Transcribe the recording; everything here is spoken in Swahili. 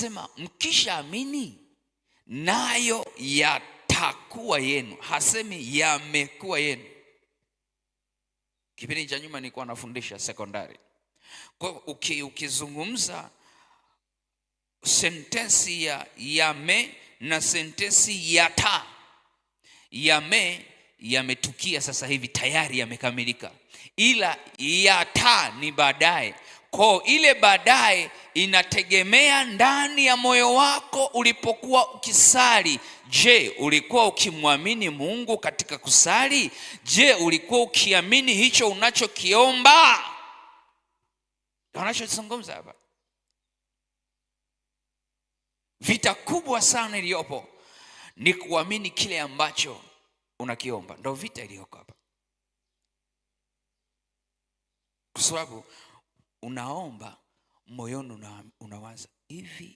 Anasema mkishaamini nayo yatakuwa yenu. Hasemi yamekuwa yenu. Kipindi cha nyuma nilikuwa nafundisha sekondari. Kwa ukizungumza sentensi ya yame na sentensi yata, yame yametukia sasa hivi, tayari yamekamilika, ila yata ni baadaye. Kwa ile baadaye inategemea ndani ya moyo wako ulipokuwa ukisali. Je, ulikuwa ukimwamini Mungu katika kusali? Je, ulikuwa ukiamini hicho unachokiomba? Wanachozungumza hapa, vita kubwa sana iliyopo ni kuamini kile ambacho unakiomba. Ndio vita iliyoko hapa, kwa sababu unaomba moyoni unawaza hivi,